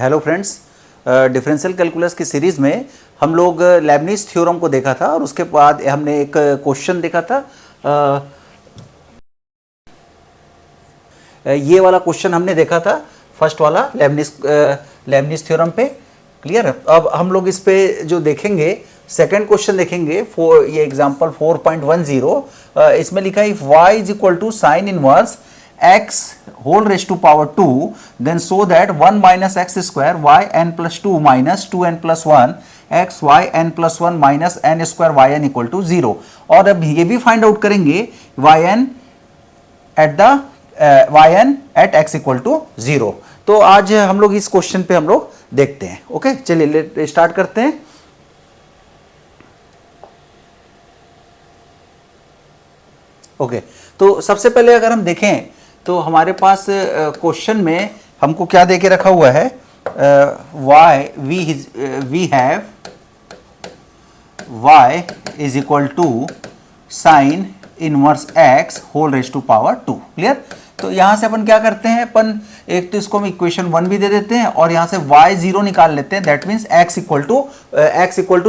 Hello friends, differential calculus की series में हम लोग लेबनिज थ्योरम को देखा था और उसके बाद हमने एक क्वेश्चन देखा था। ये वाला क्वेश्चन हमने देखा था, फर्स्ट वाला लेबनिज थ्योरम पे। क्लियर। अब हम लोग इस पे जो देखेंगे सेकंड क्वेश्चन देखेंगे। ये एग्जांपल 4.10, इसमें लिखा है if y is equal to sine inverse x whole raised to power 2, then so that 1 minus x square y n plus 2 minus 2n plus 1 x y n plus 1 minus n square y n equal to 0। और अब ये भी find out करेंगे y n at x equal to 0। तो आज हम लोग इस क्वेश्चन पे हम लोग देखते हैं। ओके, चलिए स्टार्ट करते हैं। ओके, तो सबसे पहले अगर हम देखें तो हमारे पास क्वेश्चन में हमको क्या देके रखा हुआ है, we have y is equal to sine inverse x whole raise to power 2। Clear. तो यहां से अपन क्या करते हैं, अपन एक तो इसको हम इक्वेशन 1 भी दे देते हैं और यहां से y 0 निकाल लेते हैं। That means x equal to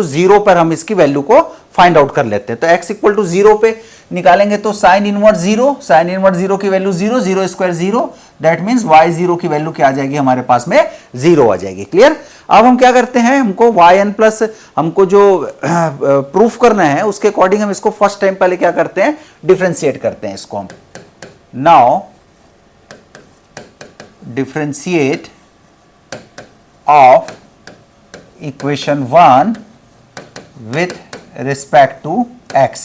0 पर हम इसकी वैल्यू को फाइंड आउट कर लेते हैं। तो x इक्वल टू 0 पे निकालेंगे तो साइन इनवर्स 0 की value 0 square 0। That means y 0 की वैल्यू क्या आ जाएगी, हमारे पास में 0 आ जाएगी। क्लियर। अब हम क्या करते हैं, हमको yn प्लस हमको जो प्रूफ करना है उसके अकॉर्डिंग हम इसको फर्स्ट टाइम पहले क्या करते हैं, डिफरेंशिएट करते हैं इसको हम। Now differentiate of equation 1 with respect to x।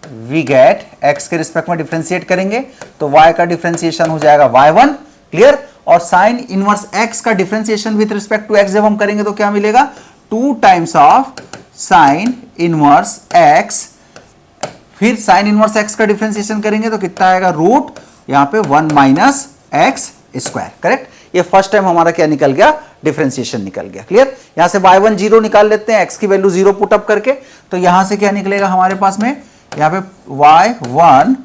We get x के रिस्पेक्ट में डिफरेंशिएट करेंगे तो y का डिफरेंशिएशन हो जाएगा y1। क्लियर। और साइन इनवर्स x का differentiation with respect to x जब हम करेंगे तो क्या मिलेगा, 2 times of sine inverse x। फिर साइन इनवर्स x का डिफरेंशिएशन करेंगे तो कितना आएगा, रूट यहां पे 1 माइनस x स्क्वायर। करेक्ट। ये फर्स्ट टाइम हमारा क्या निकल गया, डिफरेंशिएशन निकल गया। क्लियर। यहां से y1 0 निकाल लेते हैं, x की वैल्यू 0 पुट अप करके। तो यहां से क्या निकलेगा हमारे पास में, यहाँ पे y1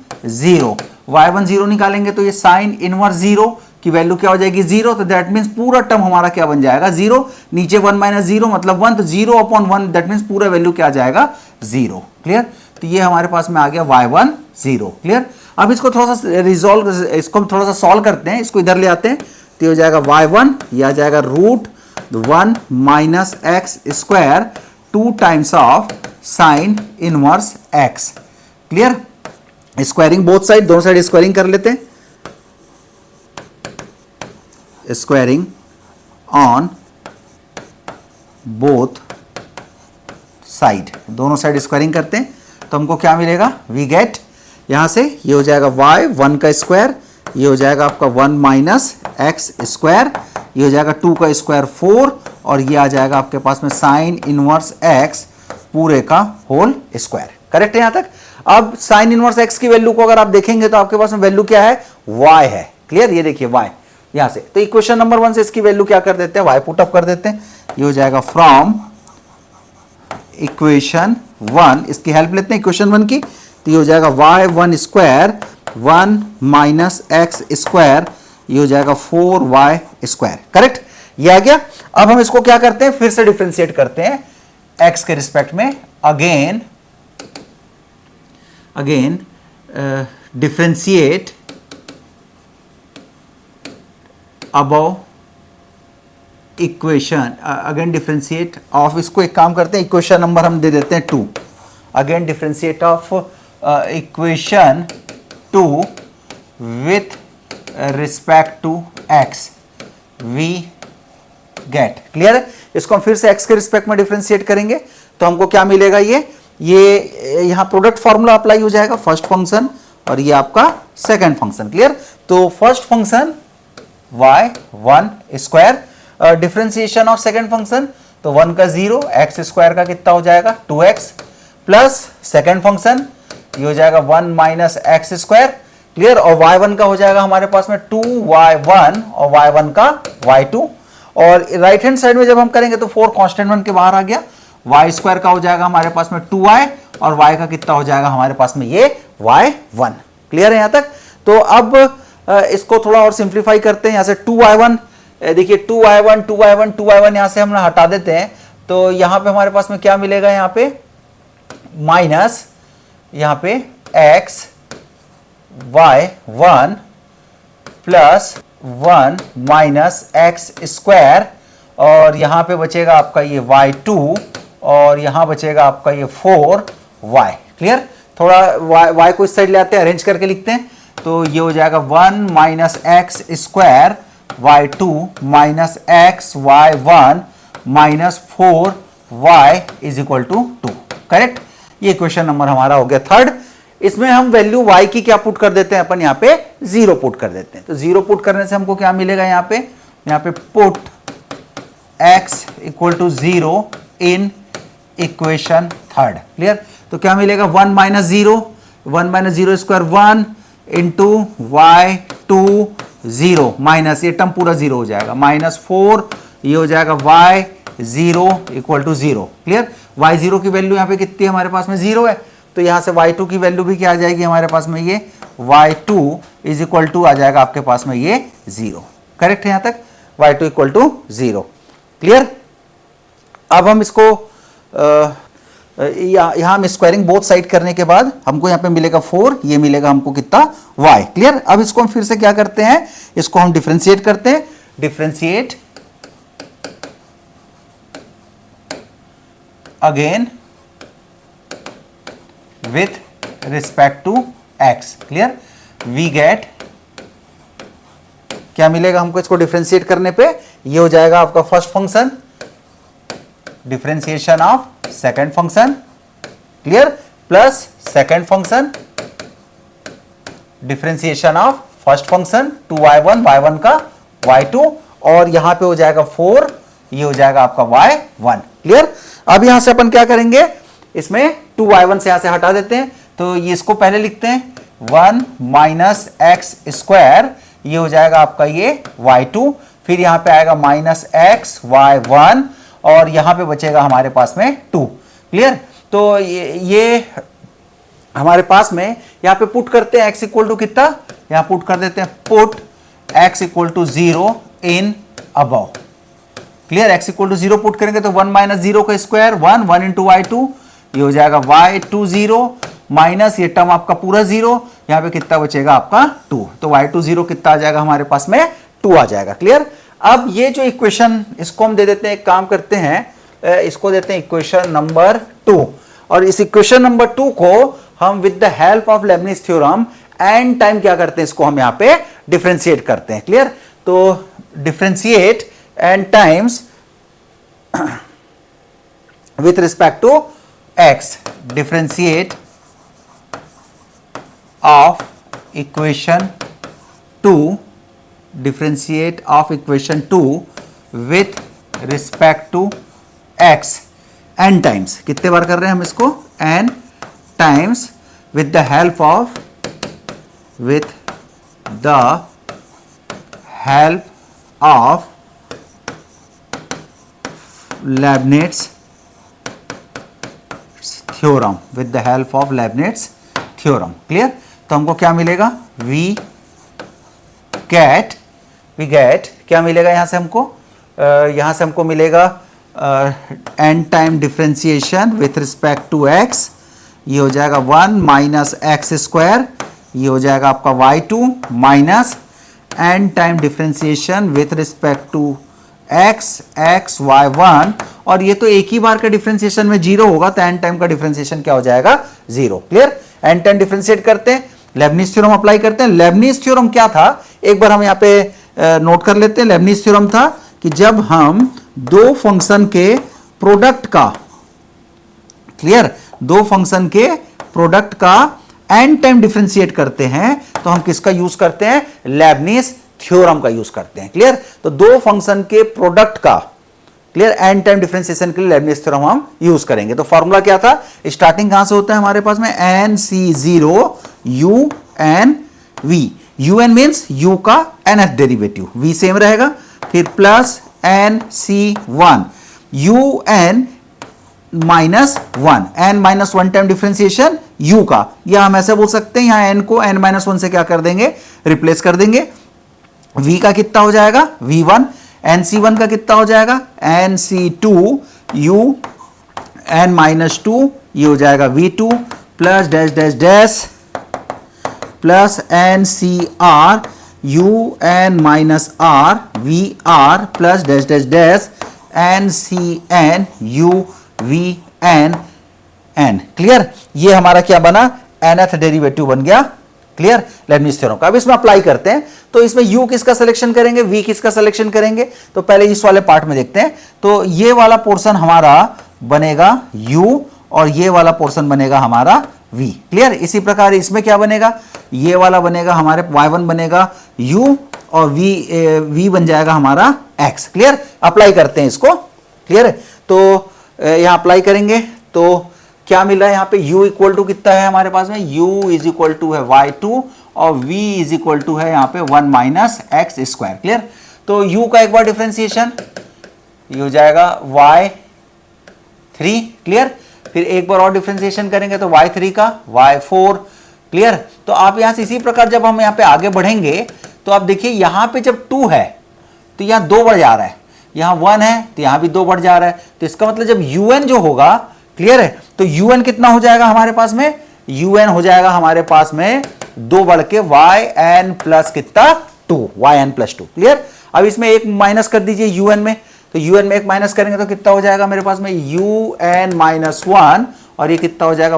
0 निकालेंगे तो ये साइन इनवर्स 0 की वैल्यू क्या हो जाएगी, 0। तो दैट मीन्स पूरा टर्म हमारा क्या बन जाएगा, 0। नीचे 1 माइनस 0 मतलब 1, तो 0 अपॉन 1 दैट मीन्स पूरा वैल्यू क्या आ जाएगा, 0। क्लियर। तो ये हमारे पास में आ गया y1 0। क्लियर। अब इसको थोड़ा सा रिजॉल्व, इसको हम थोड़ा सा सॉल्व करते हैं, इसको इधर ले आते हैं तो ये हो जाएगा y1, ये आ जाएगा root 1 minus x square 2 times of sine inverse x। Clear. Squaring both side, दोनों साइड स्क्वायरिंग कर लेते हैं। स्क्वायरिंग ऑन बोथ साइड, दोनों साइड स्क्वायरिंग करते हैं तो हमको क्या मिलेगा, वी गेट यहां से ये हो जाएगा y1 का स्क्वायर, ये हो जाएगा आपका 1 माइनस x स्क्वायर, ये हो जाएगा 2 का स्क्वायर 4 और ये आ जाएगा आपके पास में साइन इनवर्स x पूरे का होल स्क्वायर। करेक्ट है यहां तक। अब साइन इनवर्स x की वैल्यू को अगर आप देखेंगे तो आपके पास में वैल्यू क्या है, y है। क्लियर। ये देखिए y यहां से, तो इक्वेशन नंबर 1 से इसकी वैल्यू क्या कर देते हैं, y पुट अप कर देते हैं। ये हो जाएगा फ्रॉम इक्वेशन 1, इसकी हेल्प लेते हैं इक्वेशन 1 की, तो ये हो जाएगा y1 square 1 minus x square, ये हो जाएगा 4y स्क्वायर। करेक्ट। ये आ गया। अब हम इसको क्या करते हैं, फिर से डिफरेंशिएट करते हैं x के रिस्पेक्ट में। Again differentiate above equation, again differentiate of, इसको एक काम करते हैं इक्वेशन नंबर हम दे देते हैं 2। Again differentiate of equation 2 with respect to x we get. Clear है। इसको हम फिर से x के रिस्पेक्ट में डिफरेंशिएट करेंगे तो हमको क्या मिलेगा, ये यहां प्रोडक्ट फॉर्मूला अप्लाई हो जाएगा, फर्स्ट फंक्शन और ये आपका सेकंड फंक्शन। क्लियर। तो first function y1 square, differentiation of second function तो 1 का 0, x स्क्वायर का कितना हो जाएगा 2x प्लस सेकंड फंक्शन ये हो जाएगा 1 माइनस x स्क्वायर। क्लियर। और y1 का हो जाएगा हमारे पास में 2y1 और y1 का y2। और राइट हैंड साइड में जब हम करेंगे तो 4 कांस्टेंट 1 के बाहर आ गया, y स्क्वायर का हो जाएगा हमारे पास में 2y और y का कितना हो जाएगा हमारे पास में ये y1। क्लियर है यहां तक। तो अब इसको थोड़ा और सिंप्लीफाई करते हैं, यहां से 2y1 देखिए 2y1 2y1 2y1 यहां से हम हटा देते हैं, तो यहां पे हमारे पास में क्या मिलेगा, यहां पे माइनस यहां पे x y1 plus 1 minus x square, और यहां पे बचेगा आपका ये y2 और यहां बचेगा आपका ये 4y। क्लियर? थोड़ा y को इस साइड ले आते हैं, अरेंज करके लिखते हैं, तो ये हो जाएगा 1 minus x square y2 minus x y1 minus 4y is equal to 2। Correct? ये क्वेश्चन नंबर हमारा हो गया थर्ड। इसमें हम वैल्यू y की क्या पुट कर देते हैं, अपन यहाँ पे 0 पुट कर देते हैं। तो 0 पुट करने से हमको क्या मिलेगा, यहाँ पे put x equal to 0 in equation third. Clear? तो क्या मिलेगा, 1 minus 0, 1 minus 0 square 1 into y2 0 minus, ये टर्म पूरा 0 हो जाएगा, माइनस 4, ये हो जाएगा y0 equal to 0। Clear? y0 की वैल्यू यहाँ पे कितनी है, हमारे पास में 0 है, तो यहां से y2 की वैल्यू भी क्या आ जाएगी हमारे पास में, ये y2 इज इक्वल टू आ जाएगा आपके पास में ये 0। करेक्ट है यहां तक, y2 इक्वल टू 0। क्लियर? अब हम इसको यहां हम स्क्वायरिंग बोथ साइड करने के बाद हमको यहां पे मिलेगा 4, ये मिलेगा हमको कितना, y। क्लियर? अब इसको हम फिर से क्या करते हैं, इसको हम डिफरेंशिएट करते हैं, differentiate again with respect to x। Clear? we get, क्या मिलेगा हमको इसको डिफरेंशिएट करने पे, ये हो जाएगा आपका first function, differentiation of second function, clear, plus second function differentiation of first function 2y1 y1 का y2, और यहां पे हो जाएगा 4, ये हो जाएगा आपका y1। क्लियर? अब यहां से अपन क्या करेंगे, इसमें 2y1 से यहां से हटा देते हैं, तो ये इसको पहले लिखते हैं 1 माइनस एक्स स्क्वायर, ये हो जाएगा आपका ये y2, फिर यहां पे आएगा माइनस एक्स y1, और यहां पे बचेगा हमारे पास में 2। क्लियर? तो ये हमारे पास में यहां पे पुट करते हैं x इक्वल टू कितना, यहां पुट कर देते हैं put x equal to 0 in above. Clear? x equal to 0 put करेंगे तो 1 माइनस 0 का स्क्वायर 1, 1 इंटू y2, ये हो जाएगा y2 0 माइनस ये टर्म आपका पूरा 0, यहां पे कितना बचेगा आपका 2, तो y2 0 कितना आ जाएगा हमारे पास में 2 आ जाएगा। क्लियर? अब ये जो इक्वेशन, इसको हम दे देते हैं, एक काम करते हैं, इसको देते हैं इक्वेशन नंबर 2, और इस इक्वेशन नंबर 2 को हम with the help of Leibniz theorem n time क्या करते हैं, इसको हम यहां पे डिफरेंशिएट करते हैं। क्लियर? तो differentiate n times with respect to x, differentiate of equation 2, differentiate of equation 2 with respect to x n times। कितने बार कर रहे हैं हम इसको, n times with the help of Leibniz theorem, with the help of Leibniz theorem. Clear? तो हमको क्या मिलेगा, वी गेट क्या मिलेगा यहां से हमको, यहां से हमको मिलेगा n time differentiation with respect to x, ये हो जाएगा 1 माइनस एक्स स्क्वायर, ये हो जाएगा आपका y2 minus n time differentiation with respect to x y1, और ये तो एक ही बार का डिफरेंशिएशन में 0 होगा, तो एन टाइम का डिफरेंशिएशन क्या हो जाएगा 0। क्लियर? एन टाइम डिफरेंशिएट करते हैं, लेबनिज थ्योरम अप्लाई करते हैं। लेबनिज थ्योरम क्या था, एक बार हम यहाँ पे नोट कर लेते हैं। लेबनिज थ्योरम था कि जब हम दो फंक्शन के प्रोडक्ट का, क्लियर, दो फंक्शन के प्रोडक्ट का एन टाइम डिफरेंशिएट करते हैं, तो हम किसका यूज करते हैं, लेबनिज थ्योरम का यूज करते हैं। क्लियर? तो दो फंक्शन के प्रोडक्ट का, क्लियर, एन टाइम डिफरेंशिएशन के लिए लेबनिज थ्योरम हम यूज करेंगे। तो फॉर्मूला क्या था, स्टार्टिंग कहां से होता है हमारे पास में, NC0 UN v, UN means u का nth डेरिवेटिव, v सेम रहेगा, फिर plus NC1 UN minus 1, n minus 1 time differentiation u का, या हम ऐसे बोल सकते हैं यहां n को n माइनस 1 से क्या कर देंगे, रिप्लेस कर देंगे। v का कितना हो जाएगा, v1, NC1 का कितना हो जाएगा, NC2 U n माइनस 2, ये हो जाएगा V2 plus dash dash dash plus NCR U n minus R VR plus dash dash dash NCN U V n n। Clear, ये हमारा क्या बना, nth डेरिवेटिव बन गया। क्लियर, लेबनिज थ्योरम का। अब इसमें अप्लाई करते हैं, तो इसमें u किसका सिलेक्शन करेंगे, v किसका सिलेक्शन करेंगे, तो पहले इस वाले पार्ट में देखते हैं। तो ये वाला पोर्शन हमारा बनेगा u और ये वाला पोर्शन बनेगा हमारा v। क्लियर, इसी प्रकार इसमें क्या बनेगा, ये वाला बनेगा हमारे y1 बनेगा u और v बन जाएगा हमारा x। क्लियर, अप्लाई करते हैं इसको। क्लियर है, तो यहां अप्लाई करेंगे तो क्या मिला है, यहाँ पे u इक्वल टू कितना है हमारे पास में, u इज इक्वल टू है y2 और v इज इक्वल टू है यहाँ पे 1 माइनस एक्स स्क्वायर। क्लियर, तो u का एक बार डिफरेंशिएशन, ये हो जाएगा y3। क्लियर, फिर एक बार और डिफरेंशिएशन करेंगे तो y3 का y4। क्लियर, तो आप यहां से इसी प्रकार जब हम यहाँ पे आगे बढ़ेंगे तो आप देखिए यहाँ पे जब 2 है तो यहाँ 2 बढ़ जा रहा है, यहाँ 1 है तो यहाँ भी 2 बढ़ जा रहा है। तो इसका मतलब जब un जो होगा, क्लियर है, तो un कितना हो जाएगा हमारे पास में, un हो जाएगा हमारे पास में 2 बढ़ के yn प्लस कितना 2, yn प्लस 2। क्लियर, अब इसमें एक माइनस कर दीजिए un में, तो un में एक माइनस करेंगे तो कितना हो जाएगा मेरे पास में un माइनस 1 और ये कितना हो जाएगा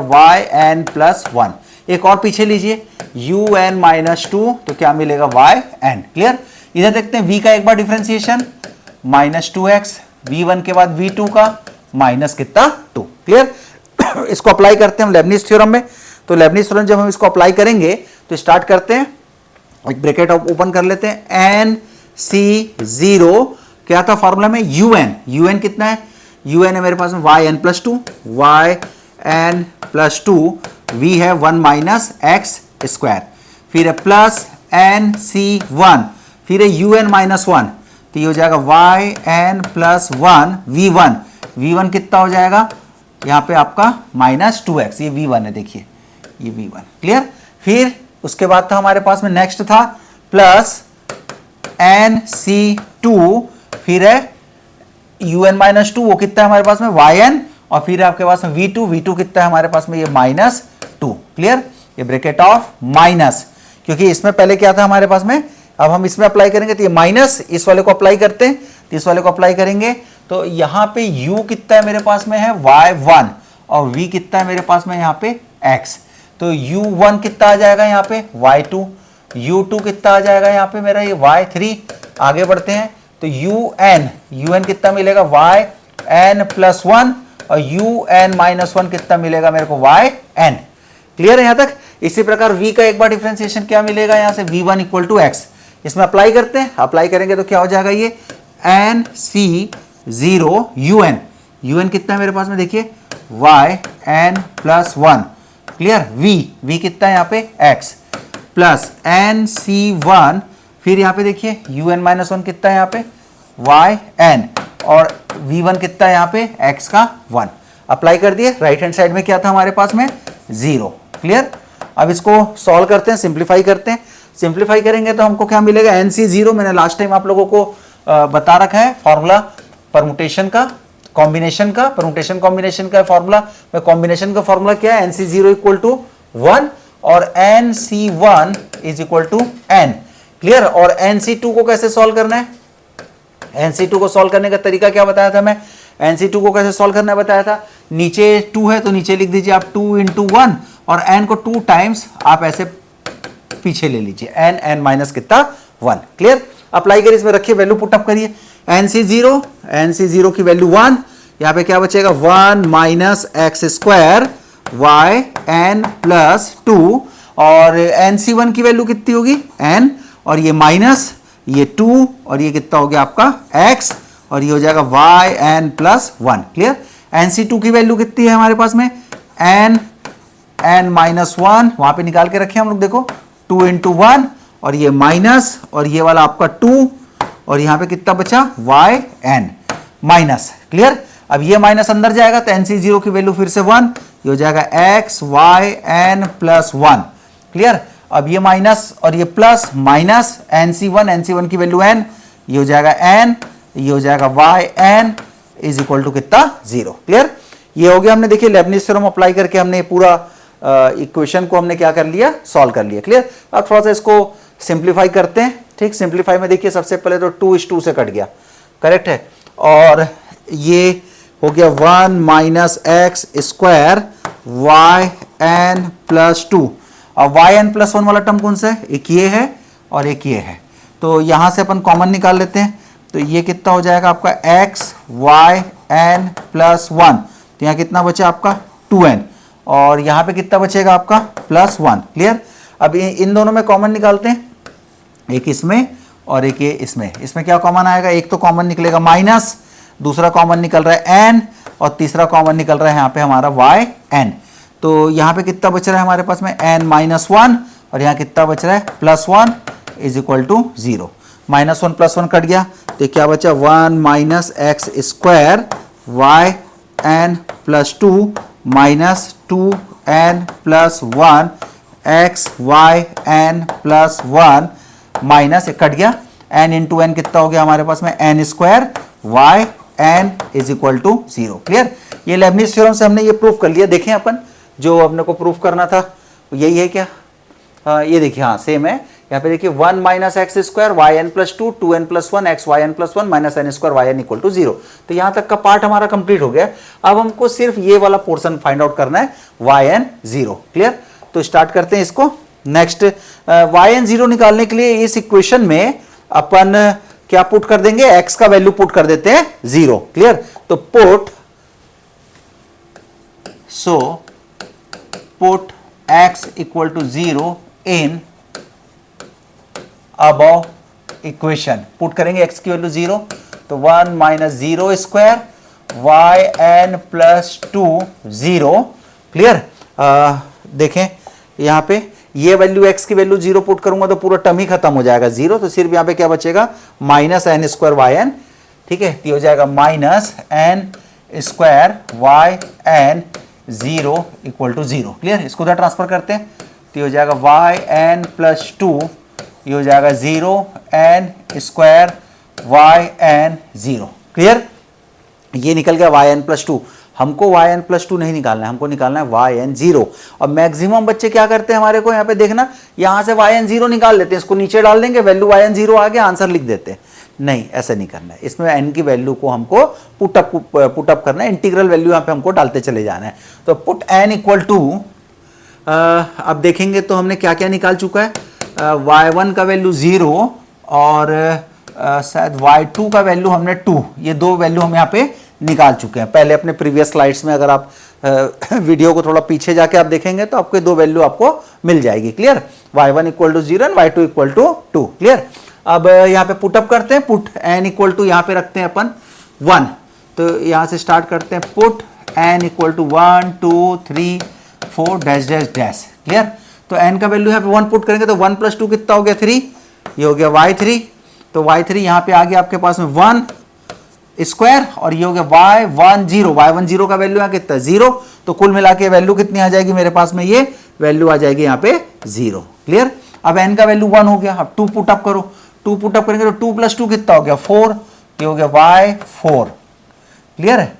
yn प्लस 1। एक और पीछे लीजिए un माइनस 2 तो क्या मिलेगा yn। क्लियर, इधर देखते हैं v का एक बार डिफरेंशिएशन माइनस 2x, v1 के बाद v2 का माइनस कितना 2। क्लियर, इसको अप्लाई करते हैं हम लेबनिज थ्योरम में। तो लेबनिज थ्योरम जब हम इसको अप्लाई करेंगे तो स्टार्ट करते हैं, एक ब्रैकेट ओपन कर लेते हैं, NC0 क्या था फॉर्मूला में, un कितना है, un है मेरे पास में yn plus 2, yn plus 2, v है 1 माइनस एक्स स्क्वायर, फिर है प्लस NC1, फिर है un माइनस 1, तो ये हो जाएगा yn प्लस 1 v1 कितना हो जाएगा यहाँ पे आपका माइनस 2x, ये v1 है, देखिए ये v1। क्लियर, फिर उसके बाद था हमारे पास में नेक्स्ट था प्लस NC2, फिर है un माइनस 2, वो कितना है हमारे पास में yn, और फिर आपके पास में v2 कितना है हमारे पास में ये माइनस 2। क्लियर, ये ब्रैकेट ऑफ माइनस, क्योंकि इसमें पहले क्या था हमारे पास में, अब हम इसमें अप्लाई करेंगे तो ये माइनस, इस वाले को अप्लाई करते हैं तो इस वाले को अप्लाई करेंगे तो यहाँ पे u कितना है मेरे पास में है y1 और v कितना है मेरे पास में यहाँ पे x। तो u1 कितना आ जाएगा यहाँ पे y2, u2 कितना आ जाएगा यहाँ पे मेरा ये y3। आगे बढ़ते हैं तो un कितना मिलेगा yn प्लस 1 और un माइनस 1 कितना मिलेगा मेरे को yn। क्लियर है यहाँ तक। इसी प्रकार v का एक बार डिफरेंशिएशन क्या मिलेगा यहाँ से, v1 इक्वल टू x। इसमें अप्लाई करते हैं, अप्लाई करेंगे तो क्या हो जाएगा ये NC0 un कितना है मेरे पास में, देखिए yn प्लस 1। क्लियर, v कितना है यहाँ पे x प्लस NC1, फिर यहाँ पे देखिए un माइनस 1 कितना है यहाँ पे yn और v1 कितना है यहाँ पे x का 1। अप्लाई कर दिए, राइट हैंड साइड में क्या था हमारे पास में 0। क्लियर, अब इसको सॉल्व करते हैं, सिंप्लीफाई करते हैं। सिंप्लीफाई करेंगे तो हमको क्या मिलेगा, NC0 मैंने लास्ट टाइम आप लोगों को बता रखा है फॉर्मूला परमुटेशन का, कॉम्बिनेशन का, परमुटेशन कॉम्बिनेशन का फॉर्मूला। मैं कॉम्बिनेशन का फॉर्मूला क्या है, NC0 इक्वल टू 1 और NC1 is equal to n। Clear, और NC2 को कैसे सॉल्व करना है, NC2 को सॉल्व करने का तरीका क्या बताया था मैं, NC2 को कैसे सॉल्व करना बताया था, नीचे 2 है तो नीचे लिख दीजिए आप 2 इंटू 1 और n को 2 टाइम्स आप ऐसे पीछे ले लीजिए, n माइनस कितना 1। क्लियर, अप्लाई करिए, इसमें रखिए, वैल्यू पुटअप करिए, NC0 की वैल्यू 1, यहाँ पे क्या बचेगा 1 minus x square yn plus 2 और NC1 की वैल्यू कितनी होगी n और ये माइनस ये 2 और ये कितना हो गया आपका x और ये हो जाएगा yn प्लस 1। क्लियर, NC2 की वैल्यू कितनी है हमारे पास में n माइनस 1, वहां पे निकाल के रखे हम लोग, देखो 2 इंटू 1 और ये माइनस और ये वाला आपका 2 और यहाँ पे कितना बचा yn माइनस। क्लियर, अब ये माइनस अंदर जाएगा तो NC0 की वैल्यू फिर से 1, ये हो जाएगा x yn प्लस 1। क्लियर, अब ये माइनस और ये प्लस माइनस NC1 की वैल्यू n, ये हो जाएगा n ये हो जाएगा y n is equal to कितना 0। क्लियर, ये हो गया। हमने देखिए लेबनिज थ्योरम अप्लाई करके हमने पूरा इक्वेशन को हमने क्या कर लिया, सॉल्व कर लिया। क्लियर, अब थोड़ा सा इसको सिंप्लीफाई करते हैं। ठीक, सिंप्लीफाई में देखिए सबसे पहले तो 2:2 से कट गया, करेक्ट है, और ये हो गया 1 minus x square y n plus 2। अब वाई एन प्लस 1 वाला टर्म कौन सा है, एक ये है और एक ये है, तो यहां से अपन कॉमन निकाल लेते हैं। तो ये कितना हो जाएगा आपका एक्स वाई एन प्लस 1, तो यहाँ कितना बचा आपका 2n, और यहाँ पे कितना बचेगा आपका प्लस 1। क्लियर, अब इन दोनों में कॉमन निकालते हैं, एक इसमें और एक ये इसमें। इसमें क्या कॉमन आएगा, एक तो कॉमन निकलेगा माइनस, दूसरा कॉमन निकल रहा है n, और तीसरा कॉमन निकल रहा है यहाँ पे हमारा वाई एन। तो यहाँ पे कितना बच रहा है हमारे पास में n माइनस 1, और यहाँ कितना बच रहा है plus 1 is equal to 0। Minus 1 plus 1 cut गया, तो क्या बचा 1 minus x square y n plus 2 minus 2n plus 1 x y n plus 1 minus cut गया, n इंटू एन कितना हो गया हमारे पास में n square y n is equal to 0। Clear, ये लेबनिज थ्योरम से हमने ये प्रूफ कर लिया। देखें अपन जो अपने को प्रूफ करना था यही है क्या, ये देखिए, हाँ सेम है। यहाँ पे देखिए 1 minus x square y n plus 2 2n plus 1 x y n plus 1 minus n square y n equal to 0। तो यहाँ तक का पार्ट हमारा कंप्लीट हो गया। अब हमको सिर्फ ये वाला पोर्शन फाइंड आउट करना है, वाई एन 0। क्लियर, तो स्टार्ट करते हैं इसको। नेक्स्ट वाई एन 0 निकालने के लिए इस इक्वेशन में अपन क्या पुट कर देंगे, x का वैल्यू पुट कर देते हैं 0। क्लियर, तो put x equal to 0 in above equation. Put करेंगे x की वैल्यू 0, तो 1 minus 0 square y n plus 2 0। Clear, देखें यहां पे ये वैल्यू x की वैल्यू 0 पुट करूंगा तो पूरा टर्म ही खत्म हो जाएगा 0, तो सिर्फ यहां पे क्या बचेगा minus n square y n. ठीक है, तो हो जाएगा minus n square y n 0 equal to 0। Clear, इसको उधर ट्रांसफर करते हैं, तो हो जाएगा वाई एन प्लस 2, ये हो जाएगा 0 n square y n 0। Clear, ये निकल गया वाई एन प्लस 2। हमको वाई एन प्लस 2 नहीं निकालना है, हमको निकालना है वाई एन 0। और मैक्सिमम बच्चे क्या करते हैं हमारे को यहाँ पे देखना, यहाँ से वाई एन 0 निकाल लेते हैं, इसको नीचे डाल देंगे, वैल्यू वाई एन 0 आ गया, आंसर लिख देते हैं। नहीं, ऐसा नहीं करना है। इसमें एन की वैल्यू को हमको पुटअप करना है, इंटीग्रल वैल्यू यहाँ पे हमको डालते चले जाना है। तो पुट एन इक्वल टू, अब देखेंगे तो हमने क्या क्या निकाल चुका है, y1 का वैल्यू 0 और शायद y2 का वैल्यू हमने 2, ये दो वैल्यू हम यहाँ पे निकाल चुके हैं पहले अपने प्रीवियस स्लाइड्स में। अगर आप वीडियो को थोड़ा पीछे जाके आप देखेंगे तो आपको दो वैल्यू आपको मिल जाएगी। Clear, y1 equal to 0 and y2 equal to 2। Clear, अब यहाँ पे पुटअप करते हैं, पुट n इक्वल टू यहाँ पे रखते हैं अपन 1, तो यहाँ से स्टार्ट करते हैं, put n equal to 1 2 3 4 dash dash dash. Clear, तो n का वैल्यू यहाँ पे 1 पुट करेंगे तो 1 प्लस 2 कितना हो गया 3, ये हो गया y3, तो y3 यहाँ पे आ गया आपके पास में 1 स्क्वायर, और ये हो गया y10 का वैल्यू यहाँ कितना 0, तो कुल मिला के वैल्यू कितनी आ जाएगी मेरे पास में, ये वैल्यू आ जाएगी यहाँ पे 0। क्लियर, अब n का वैल्यू 1 हो गया, अब 2 पुटअप करो, 2 पुटअप करेंगे तो 2 प्लस 2 कितना हो गया 4, ये हो गया y4। क्लियर है,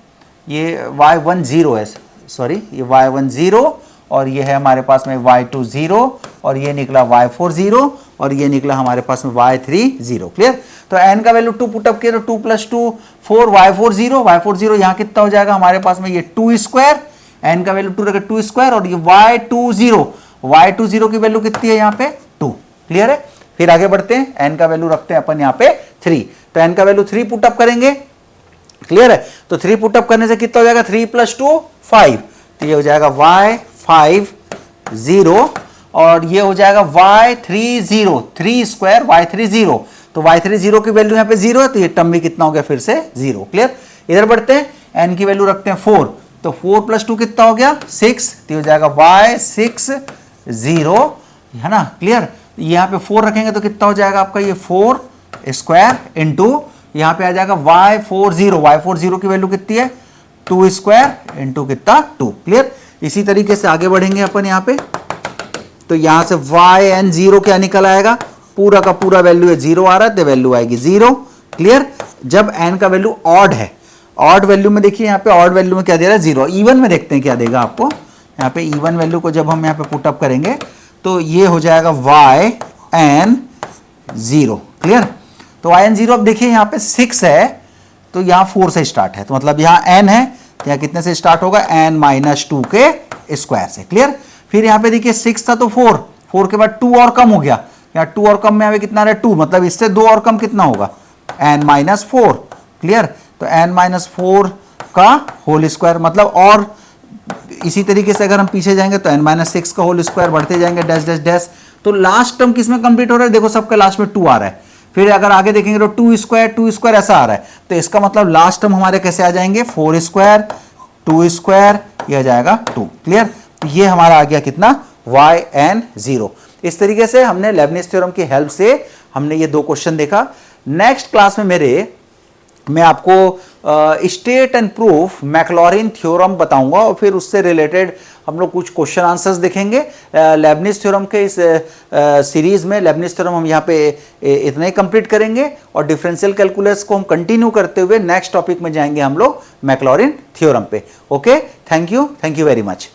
ये y10 है, सॉरी ये y10, और ये है हमारे पास में y20, और ये निकला y40, और ये निकला हमारे पास में y30। क्लियर, तो n का वैल्यू 2 पुटअप किया तो 2 प्लस 2 4 y40 यहाँ कितना हो जाएगा हमारे पास में, ये 2 स्क्वायर, n का वैल्यू 2 रखे 2 स्क्वायर, और ये y20 की वैल्यू कितनी है यहाँ पे 2। क्लियर है, फिर आगे बढ़ते हैं, n का वैल्यू रखते हैं अपन यहाँ पे 3, तो n का वैल्यू 3 पुटअप करेंगे। क्लियर है, तो 3 पुटअप करने से कितना हो जाएगा 3 प्लस 2 5, तो ये हो जाएगा y50, और ये हो जाएगा y30, 3 स्क्वायर y30, तो y30 की वैल्यू यहाँ पे 0 है, तो ये टर्म भी कितना हो गया फिर से 0। क्लियर, इधर बढ़ते हैं, n की वैल्यू रखते हैं 4, तो 4 प्लस 2 कितना हो गया 6, तो हो जाएगा y60, है ना। क्लियर, यहाँ पे 4 रखेंगे तो कितना हो जाएगा आपका, ये 4 स्क्वायर इंटू यहाँ पे आ जाएगा y40 की वैल्यू कितनी है 2 स्क्वायर इंटू कितना 2। क्लियर, इसी तरीके से आगे बढ़ेंगे अपन यहाँ पे, तो यहाँ से y n 0 क्या निकल आएगा, पूरा का पूरा वैल्यू है 0 आ रहा है, तो वैल्यू आएगी 0। क्लियर, जब n का वैल्यू ऑड है, ऑड वैल्यू में देखिए यहाँ पे ऑड वैल्यू में क्या दे रहा है 0, इवन में देखते हैं क्या देगा आपको। यहाँ पे इवन वैल्यू को जब हम यहाँ पे पुट अप करेंगे तो ये हो जाएगा yn 0, क्लियर। तो yn 0 अब देखिए यहाँ पे 6 है तो यहाँ 4 से स्टार्ट है, तो मतलब यहाँ n है तो यहाँ कितने से स्टार्ट होगा, n माइनस 2 के स्क्वायर से, क्लियर। फिर यहाँ पे देखिए 6 था तो 4 के बाद 2 और कम हो गया, यहाँ 2 और कम में यहाँ पे कितना रहा 2, मतलब इससे 2 और कम कितना होगा n माइनस 4, क्लियर। तो n माइनस 4 का होल स्क्वायर, मतलब और इसी तरीके से अगर हम पीछे जाएंगे तो n माइनस 6 का होल स्क्वायर बढ़ते जाएंगे डैश डैश डैश। तो लास्ट टर्म किसमें कंप्लीट हो रहा है, देखो सबका लास्ट में 2 आ रहा है। फिर अगर आगे देखेंगे तो 2 स्क्वायर ऐसा आ रहा है, तो इसका मतलब लास्ट टर्म हमारे कैसे आ जाएंगे 4 स्क्वायर 2 स्क्वायर, यह जाएगा 2, क्लियर। तो ये हमारा आ गया कितना yn 0। इस तरीके से हमने लेबनिज थ्योरम की हेल्प से हमने ये 2 क्वेश्चन देखा। नेक्स्ट क्लास में मैं आपको state and proof Maclaurin theorem बताऊंगा और फिर उससे रिलेटेड हम लोग कुछ क्वेश्चन आंसर्स देखेंगे। लेबनिज थ्योरम के इस सीरीज में लेबनिज थ्योरम हम यहाँ पे इतना ही कंप्लीट करेंगे और डिफरेंशियल कैलकुलस को हम कंटिन्यू करते हुए नेक्स्ट टॉपिक में जाएंगे हम लोग मैक्लॉरिन थ्योरम पे। Okay, thank you very much.